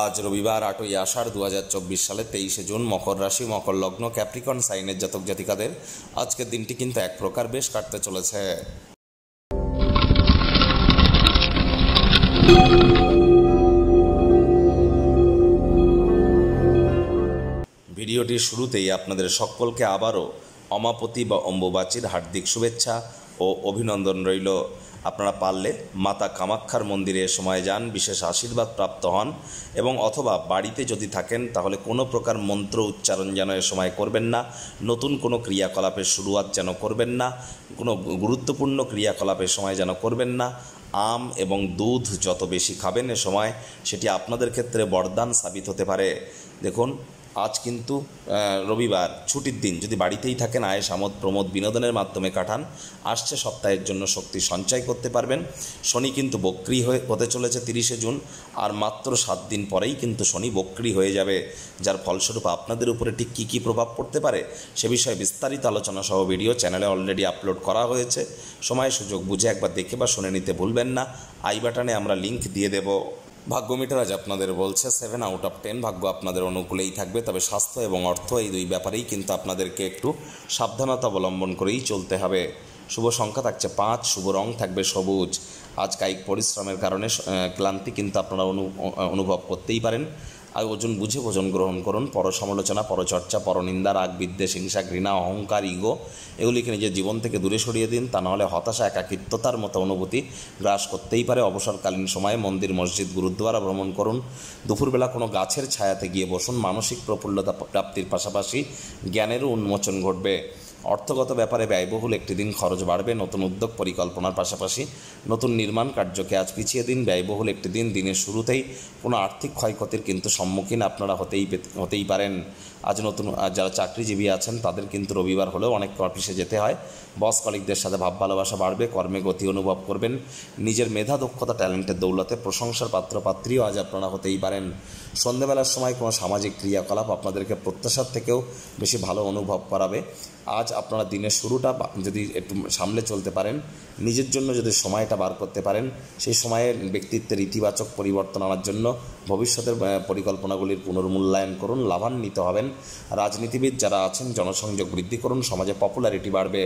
আজ রবিবার 8ই আষাঢ় 2024 সালে 23শে জুন। মকর রাশি, মকর লগ্ন, ক্যাপ্রিকন সাইনের জাতক জাতিকাদের আজকের দিনটি কিন্তু এক প্রকার বেশ কাটতে চলেছে। ভিডিওটির শুরুতেই আপনাদের সকলকে আবারও অমাপতি বা অম্বুবাচীর হার্দিক শুভেচ্ছা ও অভিনন্দন রইল। আপনারা পারলে মাতা কামাখ্যার মন্দিরে এ সময় যান, বিশেষ আশীর্বাদ প্রাপ্ত হন এবং অথবা বাড়িতে যদি থাকেন তাহলে কোনো প্রকার মন্ত্র উচ্চারণ যেন এ সময় করবেন না, নতুন কোনো ক্রিয়াকলাপের শুরুয়াত যেন করবেন না, কোনো গুরুত্বপূর্ণ ক্রিয়াকলাপের সময় যেন করবেন না। আম এবং দুধ যত বেশি খাবেন এ সময় সেটি আপনাদের ক্ষেত্রে বরদান সাবিত হতে পারে। দেখুন, আজ কিন্তু রবিবার, ছুটির দিন। যদি বাড়িতেই থাকেন, আয়েশ আমোদ প্রমোদ বিনোদনের মাধ্যমে কাটান। আসছে সপ্তাহের জন্য শক্তি সঞ্চয় করতে পারবেন। শনি কিন্তু বক্রী হতে চলেছে 30শে জুন, আর মাত্র 7 দিন পরেই কিন্তু শনি বক্রী হয়ে যাবে, যার ফলস্বরূপ আপনাদের উপরে ঠিক কী কী প্রভাব পড়তে পারে সে বিষয়ে বিস্তারিত আলোচনা সহ ভিডিও চ্যানেলে অলরেডি আপলোড করা হয়েছে। সময় সুযোগ বুঝে একবার দেখে বা শুনে নিতে ভুলবেন না। আই বাটনে আমরা লিঙ্ক দিয়ে দেব। ভাগ্য মিটার আজ আপনাদের বলছে 7 আউট অফ 10। ভাগ্য আপনাদের অনুকূলেই থাকবে, তবে স্বাস্থ্য এবং অর্থ এই দুই ব্যাপারেই কিন্তু আপনাদেরকে একটু সাবধানতা অবলম্বন করেই চলতে হবে। শুভ সংখ্যা থাকছে 5, শুভ রং থাকবে সবুজ। আজ কায়িক পরিশ্রমের কারণে ক্লান্তি কিন্তু আপনারা অনুভব করতেই পারেন। আর ওজন বুঝে ভোজন গ্রহণ করুন। পরসমালোচনা, পরচর্চা, পরনিন্দা, রাগ, বিদ্বেষ, হিংসা, ঘৃণা, অহংকার, ইগো এগুলিকে নিজের জীবন থেকে দূরে সরিয়ে দিন। তা নাহলে হতাশা, একাকিত্বতার মতো অনুভূতি গ্রাস করতেই পারে। অবসরকালীন সময়ে মন্দির, মসজিদ, গুরুদ্বারা ভ্রমণ করুন। দুপুরবেলা কোনো গাছের ছায়াতে গিয়ে বসুন। মানসিক প্রফুল্লতা প্রাপ্তির পাশাপাশি জ্ঞানেরও উন্মোচন ঘটবে। অর্থগত ব্যাপারে ব্যয়বহুল একটি দিন, খরচ বাড়বে। নতুন উদ্যোগ পরিকল্পনার পাশাপাশি নতুন নির্মাণ কার্যকে আজ পিছিয়ে দিন। ব্যয়বহুল একটি দিন। দিনের শুরুতেই কোনো আর্থিক ক্ষয়ক্ষতির কিন্তু সম্মুখীন আপনারা হতেই পারেন। আজ যারা চাকরিজীবী আছেন তাদের কিন্তু রবিবার হলেও অনেক অফিসে যেতে হয়। বস কলিগদের সাথে ভাব ভালোবাসা বাড়বে। কর্মে গতি অনুভব করবেন। নিজের মেধা, দক্ষতা, ট্যালেন্টের দৌলতে প্রশংসার পাত্রপাত্রীও আজ আপনারা হতেই পারেন। সন্ধ্যেবেলার সময় কোনো সামাজিক ক্রিয়াকলাপ আপনাদেরকে প্রত্যাশার থেকেও বেশি ভালো অনুভব করাবে। আজ আপনারা দিনের শুরুটা যদি একটু সামলে চলতে পারেন, নিজের জন্য যদি সময়টা বার করতে পারেন, সেই সময়ে ব্যক্তিত্বের ইতিবাচক পরিবর্তন আনার জন্য ভবিষ্যতের পরিকল্পনাগুলির পুনর্মূল্যায়ন করুন। লাভান্বিত হবেন। রাজনীতিবিদ যারা আছেন জনসংযোগ বৃদ্ধি করুন। সমাজে পপুলারিটি বাড়বে।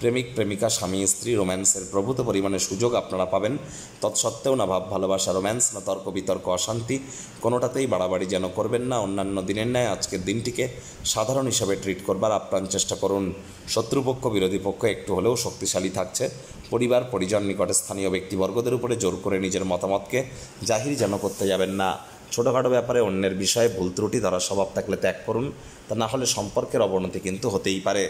প্রেমিক প্রেমিকা, স্বামী স্ত্রী রোম্যান্সের প্রভূত পরিমাণে সুযোগ আপনারা পাবেন। তৎসত্ত্বেও না ভাব ভালোবাসা, রোম্যান্স, না তর্ক বিতর্ক, অশান্তি কোনোটাতেই বাড়াবাড়ি যেন করবেন না। অন্যান্য দিনের ন্যায় আজকের দিনটিকে সাধারণ হিসাবে ট্রিট করবার আপ্রাণ চেষ্টা করুন। শত্রুপক্ষ, বিরোধী পক্ষ একটু হলেও শক্তিশালী থাকছে। পরিবার, পরিজন, নিকটে স্থানীয় ব্যক্তিবর্গদের উপরে জোর করে নিজের মতামতকে জাহির যেন করতে যাবেন না। ছোটোখাটো ব্যাপারে অন্যের বিষয়ে ভুল ত্রুটি ধরার স্বভাব থাকলে ত্যাগ করুন, তা না হলে সম্পর্কের অবনতি কিন্তু হতেই পারে।